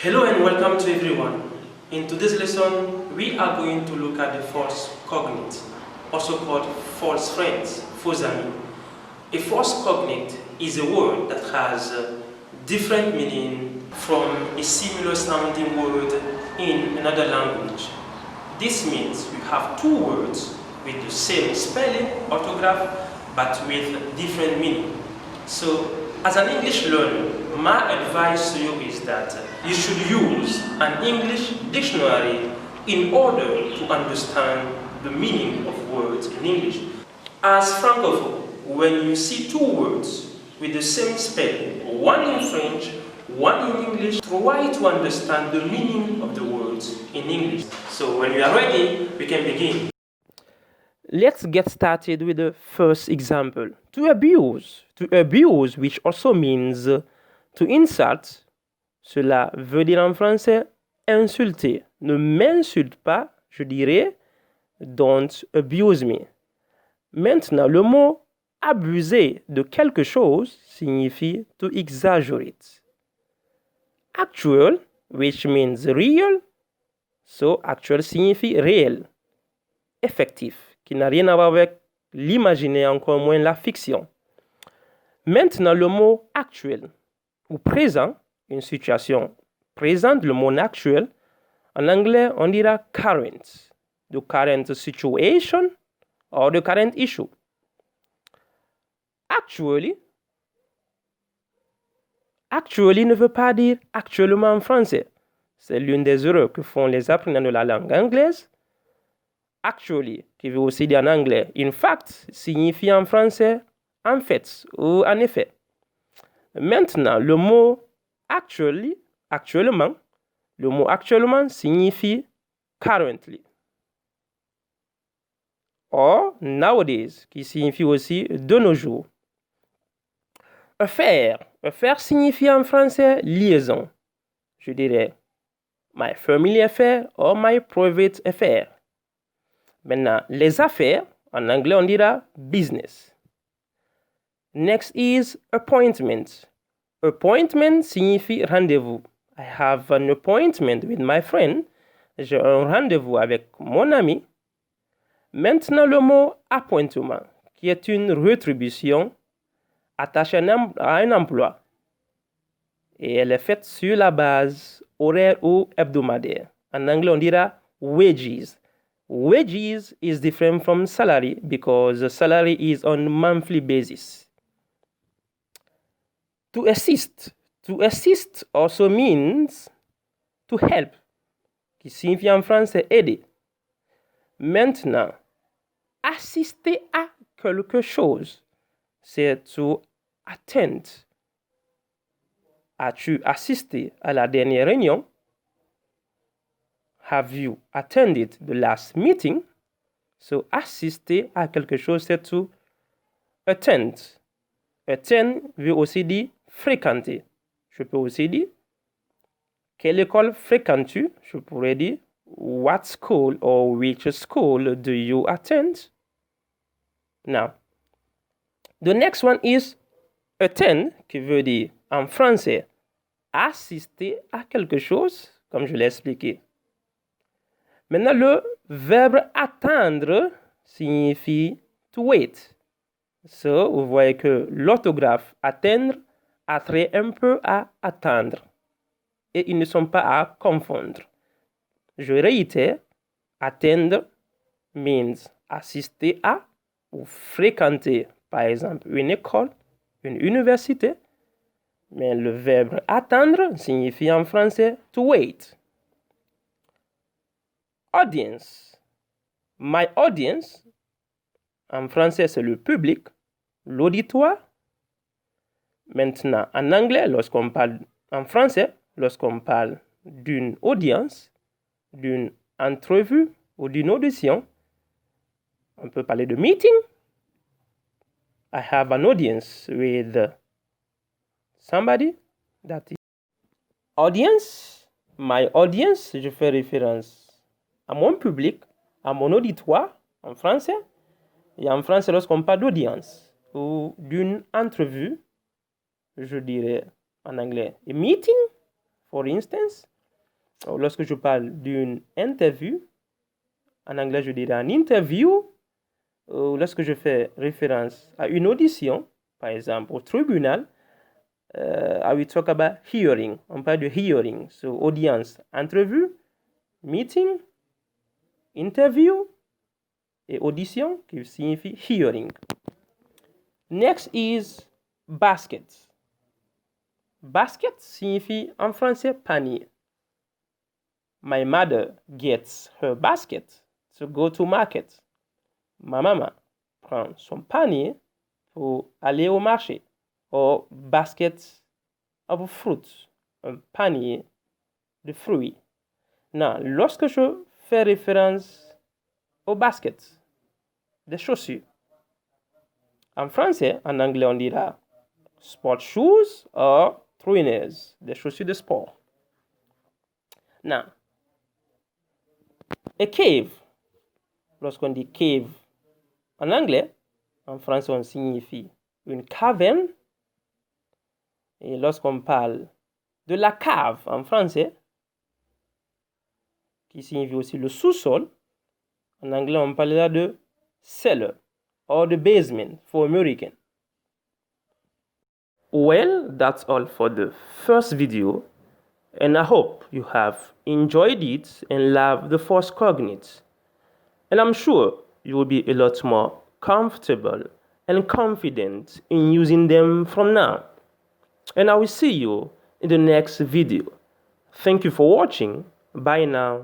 Hello and welcome to everyone. In today's lesson, we are going to look at the false cognate, also called false friends, faux amis. A false cognate is a word that has different meaning from a similar sounding word in another language. This means we have two words with the same spelling, orthograph, but with different meaning. So, as an English learner, my advice to you is that you should use an English dictionary in order to understand the meaning of words in English. As Francophone, when you see two words with the same spelling, one in French, one in English, try to understand the meaning of the words in English. So when we are ready, we can begin. Let's get started with the first example. To abuse, which also means to insult, cela veut dire en français insulter. Ne m'insulte pas, je dirais don't abuse me. Maintenant, le mot abuser de quelque chose signifie to exaggerate. Actual, which means real, so actual signifie réel, effectif, qui n'a rien à voir avec l'imaginaire, encore moins la fiction. Maintenant, le mot actuel ou présent, une situation présente, le mot actuel, en anglais, on dira current, the current situation or the current issue. Actually ne veut pas dire actuellement en français. C'est l'une des erreurs que font les apprenants de la langue anglaise. Actually, qui veut aussi dire en anglais in fact, signifie en français en fait ou en effet. Maintenant, le mot actuellement, le mot actuellement signifie currently. Or nowadays, qui signifie aussi de nos jours. Affaire signifie en français liaison. Je dirais my family affair or my private affair. Maintenant, les affaires, en anglais on dira business. Next is appointment. Appointment signifie rendez-vous. I have an appointment with my friend. J'ai un rendez-vous avec mon ami. Maintenant, le mot appointment, qui est une rétribution attachée à un emploi. Et elle est faite sur la base horaire ou hebdomadaire. En anglais, on dira wages. Wages is different from salary because salary is on monthly basis. To assist also means to help, qui signifie en français aider. Maintenant, assister à quelque chose, c'est to attend. As-tu assisté à la dernière réunion? Have you attended the last meeting? So, assister à quelque chose, c'est to attend. Attend veut aussi dire fréquenter. Je peux aussi dire quelle école fréquentes-tu? Je pourrais dire what school or which school do you attend? Now, the next one is attend, qui veut dire en français assister à quelque chose, comme je l'ai expliqué. Maintenant, le verbe attendre signifie to wait. So, vous voyez que l'orthographe attendre a trait un peu à attendre. Et ils ne sont pas à confondre. Je réitère, attendre means assister à ou fréquenter, par exemple, une école, une université. Mais le verbe attendre signifie en français to wait. Audience. My audience, en français, c'est le public, l'auditoire. Maintenant, en anglais, en français, lorsqu'on parle d'une audience, d'une entrevue ou d'une audition, on peut parler de meeting. I have an audience with somebody. That is audience. My audience, je fais référence à mon public, à mon auditoire en français. Et en français, lorsqu'on parle d'audience ou d'une entrevue, je dirais en anglais a meeting, for instance, Lorsque je parle d'une interview, en anglais je dirais un interview. Lorsque je fais référence à une audition, par exemple au tribunal, I will talk about hearing. On parle de hearing. So, audience, entrevue, meeting, interview et audition qui signifie hearing. Next is basket. Basket signifie en français panier. My mother gets her basket to go to market. Ma maman prend son panier pour aller au marché. Or basket of fruits, un panier de fruits. Now, lorsque je fais référence au basket, des chaussures, en français, en anglais, on dira sport shoes or trainers, des chaussures de sport. Now, a cave, lorsqu'on dit cave en anglais, en français, on signifie une caverne. Et lorsqu'on parle de la cave en français, qui signifie aussi le sous-sol, en anglais, on parlera de cellar or the basement for American. Well, that's all for the first video, and I hope you have enjoyed it and loved the first cognates. And I'm sure you will be a lot more comfortable and confident in using them from now. And I will see you in the next video. Thank you for watching. Bye now.